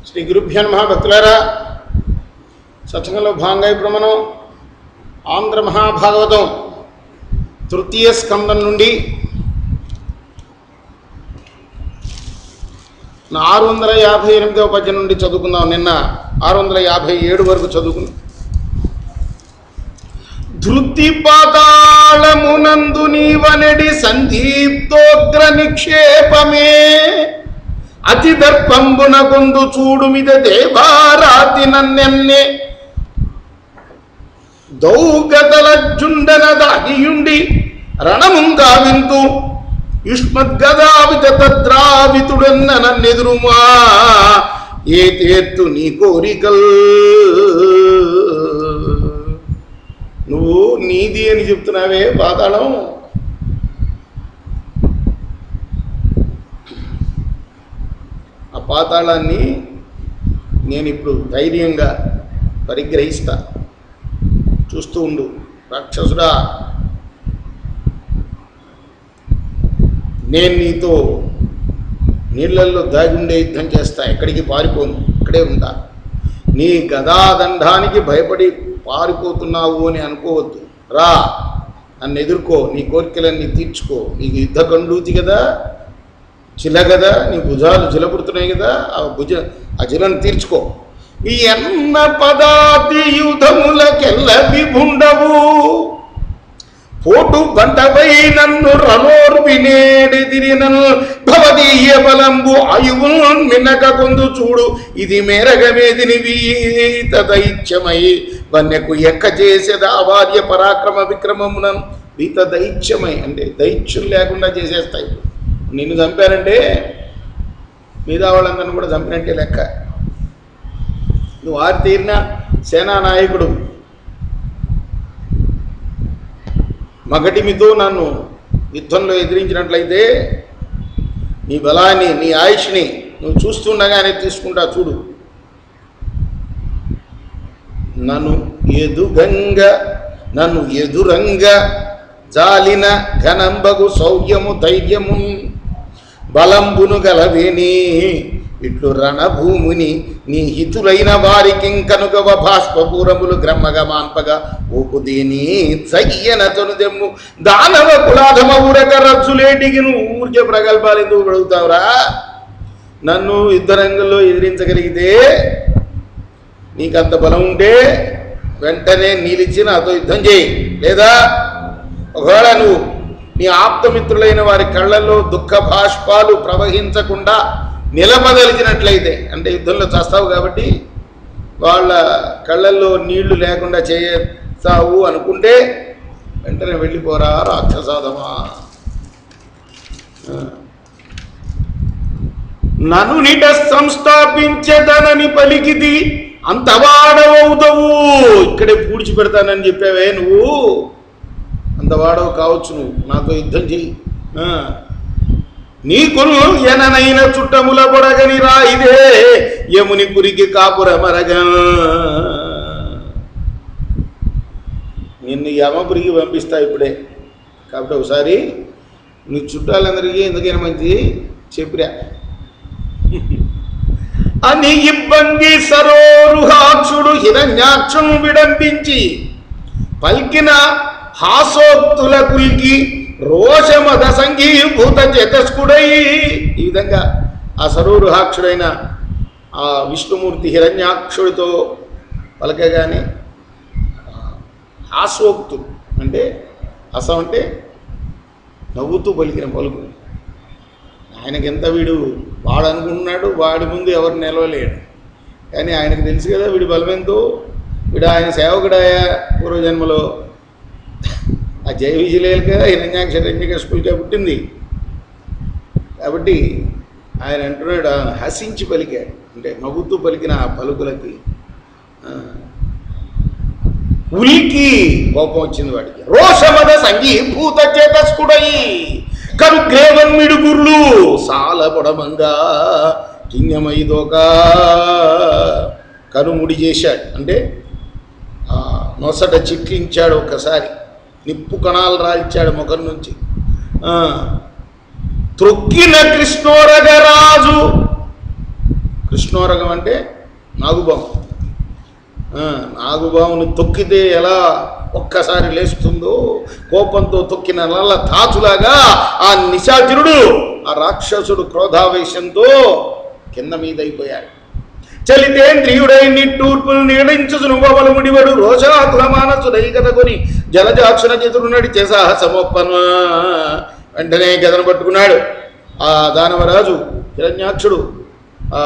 శ్రీ గురుభ్యో నమః. భక్తులారా, సత్సంగంలో భాగంగా ఇప్పుడు మనం ఆంధ్ర మహాభాగవతం తృతీయ స్కందం నుండి 658వ పద్యం నుండి చదువుకుందాం. నిన్న 657 వరకు చదువుకున్నాం. ధృతి పాతాళమునందు నీవనడి సందీప్తోగ్ర నిక్షేపమే అతి దర్పంబున కొందు చూడు మిద దేవారాతి నన్నెన్నే దౌగతలజ్జుండన దాగియుండి రణముంగా వింతు యుష్మద్గదావిత తద్రావితుడన్న నన్నెదురుమా ఏ తీర్తు నీ కోరికల్. నువ్వు నీది అని చెప్తున్నావే పాతాళం, ఆ పాతాళాన్ని నేను ఇప్పుడు ధైర్యంగా పరిగ్రహిస్తా. చూస్తూ ఉండు రాక్షసుడా, నేను నీతో నీళ్ళల్లో దాగుండే యుద్ధం చేస్తా, ఎక్కడికి పారిపోను, ఇక్కడే ఉంటా. నీ గదాదండానికి భయపడి పారిపోతున్నావు అని అనుకోవద్దు. రా, నన్ను ఎదుర్కో, నీ కోరికలన్నీ తీర్చుకో. నీకు యుద్ధ కండూతి కదా, చిల కదా, నీ భుజాలు జిలపుడుతున్నాయి కదా, ఆ జిలను తీర్చుకో. ఈ ఎన్న పదాతి యుధములకెల్ల విభుండవు పోటు బంటపై నన్ను రణోర్వినేడిదిరినను భవదీయ బలంబు ఆయువు మినక కొందు చూడు ఇది మేరగమేదిని వీత దైత్యమై వన్యకు ఎక్క చేసేదా వార్య పరాక్రమ విక్రమమునను. వీత దైత్యమై అంటే దైత్యం లేకుండా చేసేస్తాయి. నిన్ను చంపారంటే మిగతా వాళ్ళందరినీ కూడా చంపినట్టే లెక్క. నువ్వు ఆరితీరిన సేనానాయకుడు, మగటిమితో నన్ను యుద్ధంలో ఎదిరించినట్లయితే నీ బలాన్ని, నీ ఆయుష్ని నువ్వు చూస్తుండగానే తీసుకుంటా. చూడు, నన్ను ఎదురంగ జాలిన ఘనంబగు శౌర్యము ధైర్యము బలంబును గలవేని ఇట్లు రణభూముని నీ హితులైన వారికి కనుగవ బాష్పపూరములు గ్రమ్మగమాన్పగా ఓపుదేని చయ్యన తనుదెమ్ము దానవ కులాధమ ఊరక రజ్జులేటికి నువ్వు ఊరికే ప్రగల్భాలు ఎందుకు పడుగుతావురా? నన్ను యుద్ధరంగంలో ఎదిరించగలిగితే, నీకంత బలం ఉంటే వెంటనే నీలిచ్చి నాతో యుద్ధం చేయి. లేదా ఒకవేళ నువ్వు నీ ఆప్తమిత్రులైన వారి కళ్ళల్లో దుఃఖ బాష్పాలు ప్రవహించకుండా నిలబదలిచినట్లయితే, అంటే యుద్ధంలో చేస్తావు కాబట్టి వాళ్ళ కళ్ళల్లో నీళ్లు లేకుండా చేస్తావు అనుకుంటే వెంటనే వెళ్ళిపోరా రాక్షసాదమా. నన్ను నిట సంస్థాపించదనని పలికిది అంతవాడవవుతావు. ఇక్కడే పూడ్చిపెడతానని చెప్పావే నువ్వు, అంతవాడవు కావచ్చు. నువ్వు నాతో యుద్ధం చెయ్యి. నీకును ఎననైన చుట్టముల పొడగని రాయిదే యముని పురికి కాపుర మరగ. నిన్ను యమపురికి పంపిస్తా ఇప్పుడే. కాబట్టి ఒకసారి నీ చుట్టాలందరికీ ఎందుకైనా మంచి చెప్పిరా అని ఇబ్బంది సరోరుహాక్షుడు హిరణ్యాక్షును విడంబించి పల్కిన హాసోక్తుల కుల్కి రోషమద సంగీభూత చేతస్కుడై. ఈ విధంగా ఆ సరోరుహాక్షుడైన ఆ విష్ణుమూర్తి హిరణ్యాక్షుడితో పలకగానే హాసోక్తుడు అంటే హసం అంటే నవ్వుతూ పలికిన పలుకు. ఆయనకెంత వీడు వాడు అనుకుంటున్నాడు, వాడి ముందు ఎవరు నిలవలేడు. కానీ ఆయనకు తెలుసు కదా వీడి బలమెంతో. వీడు ఆయన సేవకుడాయా పూర్వజన్మలో. ఆ జయ విజయలేక హిరణ్యాక్ష హిరణ్యకశిపులకే పుట్టింది కాబట్టి ఆయన అంటున్నాడు, హసించి పలికాడు అంటే నవ్వుతూ పలికిన ఆ పలుకులకి ఉలికి కోపం వచ్చింది వాడికి. రోషమద సంగీభూత చేతస్కుడై కరుగ్రేవన్మిడుగుర్లు సాల పొడమంగా కింగమైదోక కనుముడి చేశాడు. అంటే నొసట చిట్లించాడు, ఒక్కసారి నిప్పు కణాలు రాల్చాడు ముఖం నుంచి. త్రొక్కిన కృష్ణోరగరాజు కృష్ణోరగం అంటే నాగుబాము. నాగుబాముని తొక్కితే ఎలా ఒక్కసారి లేస్తుందో, కోపంతో తొక్కిన నల్ల తాచులాగా ఆ నిశాచరుడు, ఆ రాక్షసుడు క్రోధావేశంతో కింద మీద అయిపోయాడు. చలితేంద్రియుడై నిట్టూర్పులు నీడించుసు నువ్వవలు ముడివడు రోషాకుల మానసుడై గదకొని జలజాక్షణ చేతుడు నడిచే సాహసమొప్పన. వెంటనే గదను పట్టుకున్నాడు. ఆ దానవరాజు హిరణ్యాక్షుడు ఆ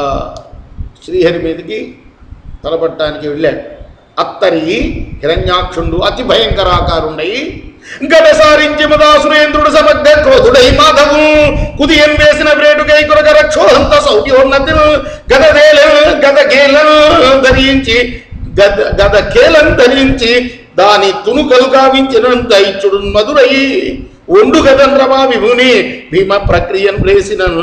శ్రీహరి మీదకి తలపట్టడానికి వెళ్ళాడు. అత్తరి హిరణ్యాక్షుడు అతి భయంకరాకారుండై గద సారించి మదాసురేంద్రుడు సమగ్ర క్రోధుడై మాధవు కుదియం వేసిన బ్రేటుకై కొరగ రక్షోహంత సౌర్యోన్నతి గదకేలం ధరించి దాని తునుకలు కావించినంత ఇచ్చుడు మధురై ఒండు గదండ్రమా విభుని భీమ ప్రక్రియను ప్రేసినను.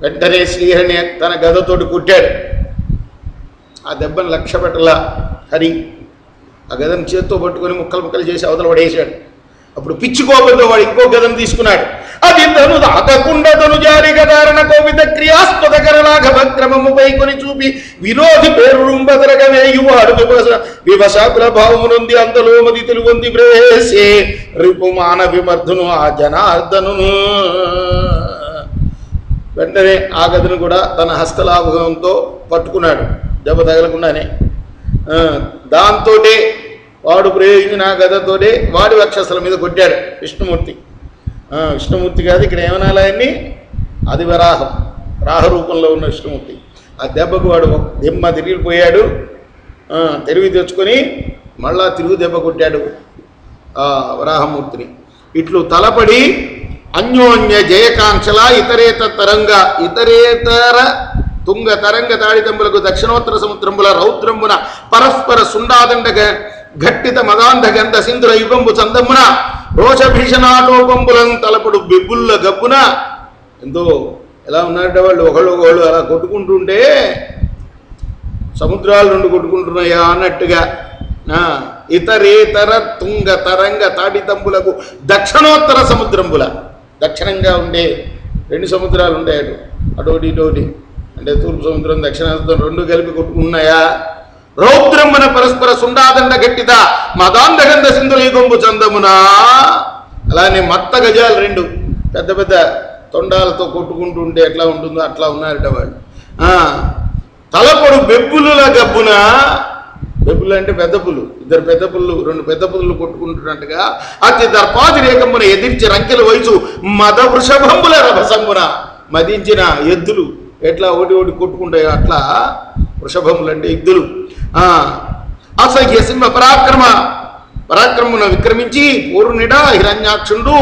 వెంటనే శ్రీహరిని తన గదతోటి కుట్టాడు. ఆ దెబ్బను లక్ష్య పెట్టలా హరి. ఆ గదను చేత్తో పట్టుకొని ముక్కలు ముక్కలు చేసి అవతల పడేశాడు. అప్పుడు పిచ్చుకోబోతో వాడు ఇంకో గదను తీసుకున్నాడు. అది తను దాకకుండా తను జారి గదారణ కోవిద క్రియాస్పద కరలాఘవక్రమముపై కొని చూపి విరోధి పేరు రుంబదరగ వేయువాడు వివశాకుల భావమునుంది అంతలో మది తెలుగొంది బ్రేసే రిపు మాన విమర్ధును ఆ జనార్దను. వెంటనే ఆ గదిని కూడా తన హస్తలాభంతో పట్టుకున్నాడు దెబ్బ తగలకుండానే. దాంతో వాడు ప్రయోగించిన గదతోనే వాడి వక్షస్థల మీద కొట్టాడు విష్ణుమూర్తి. విష్ణుమూర్తి కాదు ఇక్కడ ఏమనాలి ఆయన్ని, అది వరాహం, రాహ రూపంలో ఉన్న విష్ణుమూర్తి. ఆ దెబ్బకు వాడు దిమ్మ తిరిగిపోయాడు. తెలివి తెచ్చుకొని మళ్ళా తిరుగు దెబ్బ కొట్టాడు ఆ వరాహమూర్తిని. ఇట్లు తలపడి అన్యోన్య జయకాంక్షల ఇతరేతర తుంగ తరంగ తాడితంబులకు దక్షిణోత్తర సముద్రంబుల రౌద్రంబున పరస్పర సుండాదండ ఘట్టిత మదాంధ గంధ సింధుల యుగంబు చందమ్మున రోషభీషణాటోపంబులను తలపడు బిబ్బుల్ల గబ్బున. ఎంతో ఎలా ఉన్నారంటే వాళ్ళు ఒకళ్ళు అలా కొట్టుకుంటుంటే సముద్రాలు రెండు కొట్టుకుంటున్నాయా అన్నట్టుగా. ఇతరేతర తుంగ తరంగ తాడితంబులకు దక్షిణోత్తర సముద్రంబుల, దక్షిణంగా ఉండే రెండు సముద్రాలు ఉంటాయి, అటోటి ఇటోటి, అంటే తూర్పు సముద్రం దక్షిణ సముద్రం రెండు కలిపి కొట్టుకున్నాయా. రౌద్రమ్మన పరస్పర సుండాదండ గట్టిత మదాంధగంధ సింధుల గొంబు చందమునా. అలానే మత్త గజాలు రెండు పెద్ద పెద్ద తొండాలతో కొట్టుకుంటూ ఉంటే ఎట్లా ఉంటుందో అట్లా ఉన్నారట వాళ్ళు. తలపొడు బెబ్బుల గబ్బున, బెబ్బులు అంటే పెద్ద పుల్లు, ఇద్దరు పెద్ద పుల్లు రెండు పెద్ద పుల్లు కొట్టుకుంటున్నట్టుగా అతి దర్పాది రేఖమ్మున ఎదిర్చి రంకెల వయసు మద వృషభంబుల రభసంబున. మదించిన ఎద్దులు ఎట్లా ఒకటి ఒకటి కొట్టుకుంటాయో అట్లా వృషభములు అంటే ఎద్దులు. అసహ్య సింహ పరాక్రమున విక్రమించి పూర్ణిడ హిరణ్యాక్షుండు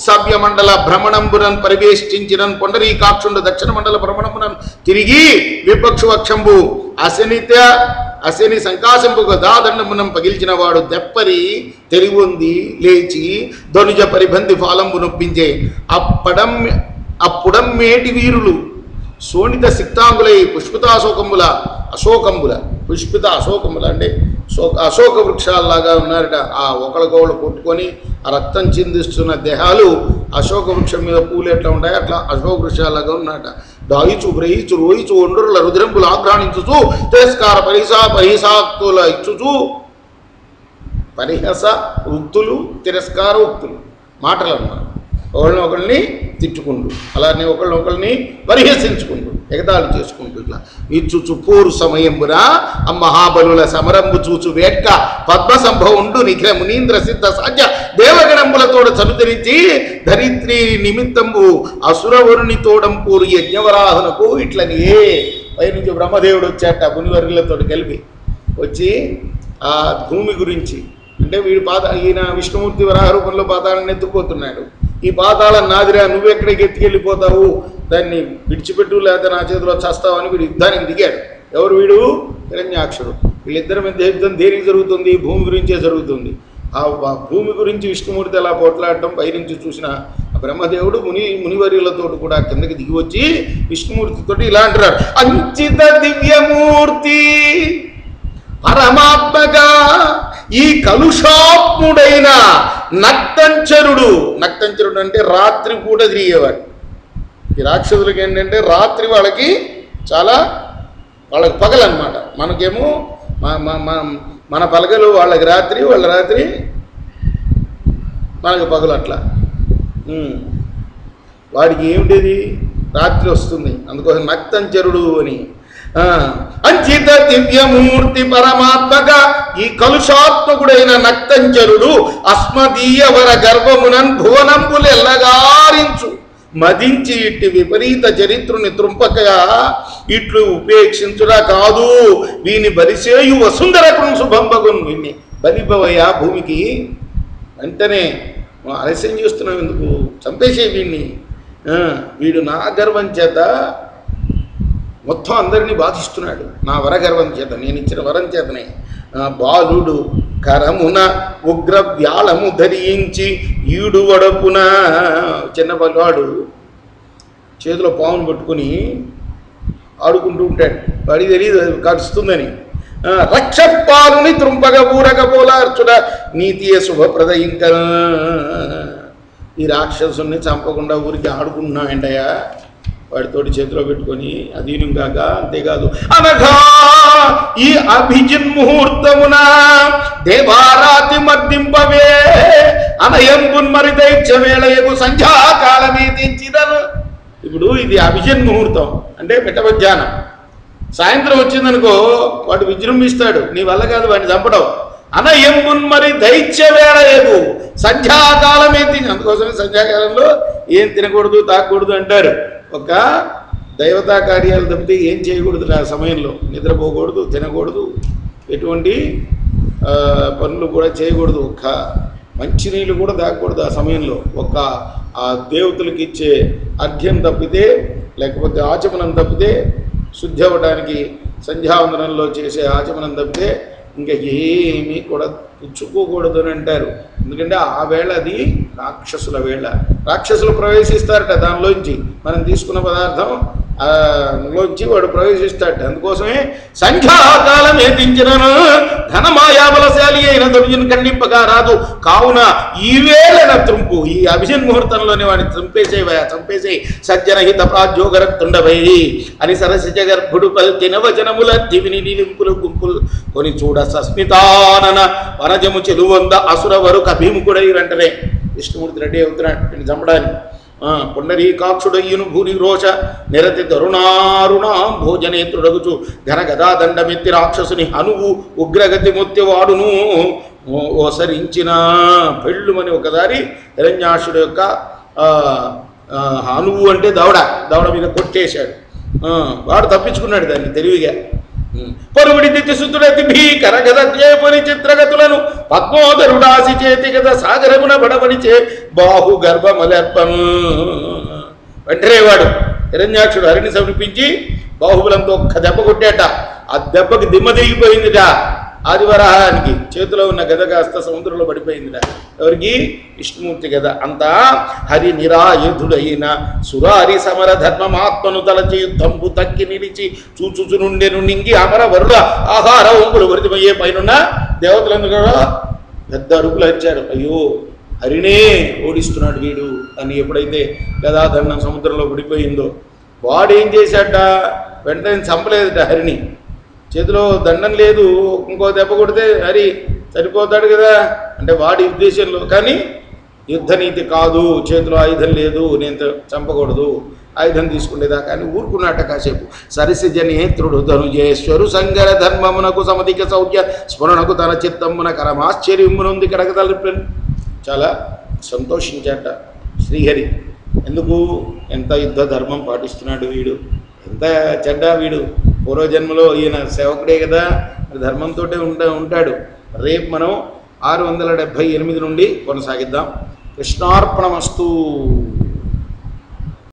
సభ్య మండల భ్రమణంబునన్ పరివేష్టించిన పొండరీకాక్షుండు దక్షిణ మండల భ్రమణంబునన్ తిరిగి విపక్షు వక్షంబు అశని సంకాశంపు గదాదండమునం పగిల్చిన వాడు దెప్పరి తెలివొంది లేచి ధనుజ పరిబంధి ఫాలంబు నొప్పించే అప్పుడమ్మేటి వీరులు శోణిత సిక్తాంగులై పుష్పితాశోకంబుల అంటే అశోక వృక్షాల్లాగా ఉన్నారట. ఆ ఒకళ్ళకొకళ్ళు కొట్టుకొని ఆ రక్తం చిందిస్తున్న దేహాలు అశోక వృక్షం మీద పూలు ఎట్లా ఉంటాయి అట్లా అశోక వృక్షాల్లాగా ఉన్నారట. దాయిచు గ్రహించు రోయిచు ఒండ్రుల రుద్రంబులు ఆగ్రహించుచు తిరస్కార పరిహాసాక్తుల ఇచ్చుచు, పరిహస ఉక్తులు తిరస్కార ఉక్తులు మాటలు అన్నమాట. ఒకళ్ళని తిట్టుకుంటూ అలానే ఒకళ్ళని పరిహసించుకుంటూ ఎగతాళి చేసుకుంటూ ఇట్లా ఇచ్చుచు పూరు సమయంబున ఆ మహాబలుల సమరంబు చూచు వేట్క పద్మ సంభవుండు నిఖిల మునీంద్ర సిద్ధ సాధ్య దేవగణంబులతోడ చనుతరించి ధరిత్రి నిమిత్తంబు అసురవరుని తోడంపూరు యజ్ఞవరాహునకు ఇట్లనే పైనుంచి బ్రహ్మదేవుడు వచ్చాట మునివర్గులతో కలిపి వచ్చి ఆ భూమి గురించి, అంటే వీడు ఈయన విష్ణుమూర్తి వరాహ రూపంలో పాతాళాన్ని ఎత్తుకుపోతున్నాడు. ఈ పాతాళం నాదిరా, నువ్వెక్కడికి ఎత్తుకెళ్ళిపోతావు, దాన్ని విడిచిపెట్టు లేదా నా చేతిలో చేస్తావు అని వీడు యుద్ధానికి దిగాడు. ఎవరు వీడు? హిరణ్యాక్షుడు. వీళ్ళిద్దరి మధ్య యుద్ధం దేనికి జరుగుతుంది? భూమి గురించే జరుగుతుంది. ఆ భూమి గురించి విష్ణుమూర్తి అలా పోట్లాడటం పైనుంచి చూసిన బ్రహ్మదేవుడు మునివర్యులతో కూడా కిందకి దిగి వచ్చి విష్ణుమూర్తితో ఇలా అంటున్నాడు, అంచిత దివ్యమూర్తి పరమాత్మగా ఈ కలుషాత్ముడైన నక్తంచరుడు అంటే రాత్రి పూట తిరిగేవాడు. ఈ రాక్షసులకి ఏంటంటే రాత్రి వాళ్ళకి చాలా వాళ్ళకి పగలన్నమాట. మనకేమో మన పలకలు వాళ్ళకి రాత్రి, వాళ్ళ రాత్రి మనకి పగలు. అట్లా వాడికి ఏమిటది రాత్రి వస్తుంది, అందుకోసం నక్తంచరుడు అని. అంచిత దివ్యమూర్తి పరమాత్మక ఈ కలుషాత్మకుడైన నక్తంచరుడు అస్మదీయ వర గర్భమునన్ భువనంబులెల్లగారించు మదించి ఇట్టి విపరీత చరిత్రుని త్రుంపకగా ఇట్లు ఉపేక్షించురా కాదు వీని బలిసేయు వసుంధరకును శుభంబగున్. వీణ్ణి బలిపవయ్యా భూమికి, వెంటనే ఆలస్యం చేస్తున్నావు ఎందుకు, చంపేసే వీణ్ణి. వీడు నా గర్వం చేత మొత్తం అందరినీ బాధిస్తున్నాడు, నా వరగర్వం చేత, నేను ఇచ్చిన వరం చేతనే. బాలుడు కరమున ఉగ్ర వ్యాళము ధరించి ఈడు వడపున, చిన్న పల్లవాడు చేతిలో పావును పట్టుకుని ఆడుకుంటూ ఉంటాడు, వాడికి తెలియదు కరుస్తుందని. రక్షపాలుని త్రుంపగ ఊరగ పోలార్చుడ నీతియ శుభప్రద. ఇంకా ఈ రాక్షసుని చంపకుండా ఊరికి ఆడుకుంటున్నాయంటయ్యా వాడితోటి చేతిలో పెట్టుకొని అధీనం కాక. అంతేకాదు అనగా ఈ అభిజిన్ముహూర్తమున దేవారాతి మర్దింపవే అనయంబున్ మరి దైత్యవేళయకు సంధ్యాకాలమే తెంచిదను. ఇప్పుడు ఇది అభిజిన్ ముహూర్తం అంటే పెట్టమధ్యాహ్నం, సాయంత్రం వచ్చిందనుకో వాడు విజృంభిస్తాడు, నీ వల్ల కాదు వాడిని చంపడం. అనయంబున్ మరి దైత్యవేళయకు సంధ్యాకాలమే తిని, అందుకోసమే సంధ్యాకాలంలో ఏం తినకూడదు తాకూడదు అంటారు. ఒక దైవతా కార్యాలు తప్పితే ఏం చేయకూడదు ఆ సమయంలో, నిద్రపోకూడదు, తినకూడదు, ఎటువంటి పనులు కూడా చేయకూడదు, ఒక్క మంచినీళ్ళు కూడా తాగకూడదు ఆ సమయంలో. ఒక్క ఆ దేవతలకు ఇచ్చే అర్ఘ్యం తప్పితే, లేకపోతే ఆచమనం తప్పితే, శుద్ధి అవ్వడానికి సంధ్యావందనంలో చేసే ఆచమనం తప్పితే ఇంకా ఏమీ కూడా పుచ్చుకోకూడదు అని అంటారు. ఎందుకంటే ఆ వేళ అది రాక్షసుల వేళ, రాక్షసులు ప్రవేశిస్తారట దానిలోంచి, మనం తీసుకున్న పదార్థం లోంచి వాడు ప్రవేశిస్తాడట. అందుకోసమే సంధ్యాకాలం ఏదించినను ఘనమాయాబలశాలి అయిన దుర్జుని ఖండింపగా రాదు. కావున ఈ వేళన త్రుంపు, ఈ అభిజిన్ ముహూర్తంలోనే వాడిని త్రుంపేసేవయా, చంపేసే. సజ్జనహిత ప్రాజ్యోగరక్తుండవై అని సరసిజ గర్భుడు పల్కిన వచనముల దివిని నిలింపులు గుంపులు కొని చూడ సస్మితానన వనజము చెలువంద అసురవరు కభీముకుడై వెంటనే విష్ణుమూర్తి రెడ్డి అవుతున్నాడు నేను చంపడానికి. పుండరీకాక్షుడయ్యును భూరి రోష నిరతి తరుణారుణాం భోజనేత్రుడగుచు ఘన గదాదండమెత్తి రాక్షసుని హనువు ఉగ్రగతి మొత్తివాడును ఓసరించిన పెళ్ళుమని ఒకసారి హిరణ్యాక్షుడు యొక్క హనువు అంటే దవడ మీద కొట్టేశాడు. వాడు తప్పించుకున్నాడు దాన్ని తెలివిగా. పరువుడి దిత్యశుద్ధుడతి భీకర గదత్యేపుని చిత్రగతులను పద్మోదరుడాసి చేతి గద సాగరమున బడబడిచే బాహు గర్భమలర్పను. వెంటనే వాడు హిరణ్యాక్షుడు హరిని సమర్పించి బాహుబలంతో ఒక్క దెబ్బ కొట్టాట. ఆ దెబ్బకి దిమ్మ తిరిగిపోయిందిట ఆదివరాహానికి, చేతిలో ఉన్న గద కాస్త సముద్రంలో పడిపోయిందిట. ఎవరికి? విష్ణుమూర్తి గద. అంతా హరి నిరాయుధుడైన సురారి సమర ధర్మమాత్మను తలచి యుద్ధంబు తక్కి నిలిచి చూచుచు నుండెను నింగి అమర వరుల ఆహార ఒంపులు వరితమయ్యే పైనున్న దేవతలందరూ కూడా పెద్ద అరుపులు వచ్చారు. అయ్యో హరినే ఓడిస్తున్నాడు వీడు అని. ఎప్పుడైతే గదాదండం సముద్రంలో పడిపోయిందో వాడేం చేశాట, వెంటనే చంపలేదట హరిని. చేతిలో దండం లేదు, ఇంకో దెబ్బ కొడితే హరి సరిపోతాడు కదా అంటే వాడి ఉద్దేశంలో. కానీ యుద్ధనీతి కాదు, చేతిలో ఆయుధం లేదు, నేను చంపకూడదు, ఆయుధం తీసుకునేదా. కానీ ఊరుకున్నాట కాసేపు. సరిసిజ నేత్రుడు ధనుజేశ్వరు సంగర ధర్మమునకు సమధిక సౌఖ్య స్మరణకు తన చిత్తమున కరమాశ్చర్యమునుంది కడగతలిపను. చాలా సంతోషించాట శ్రీహరి. ఎందుకు? ఎంత యుద్ధ ధర్మం పాటిస్తున్నాడు వీడు, ఎంత చెడ్డ వీడు. పూర్వజన్మలో ఈయన సేవకుడే కదా, ధర్మంతో ఉంటాడు. రేపు మనం 678 నుండి కొనసాగిద్దాం. కృష్ణార్పణమస్తు.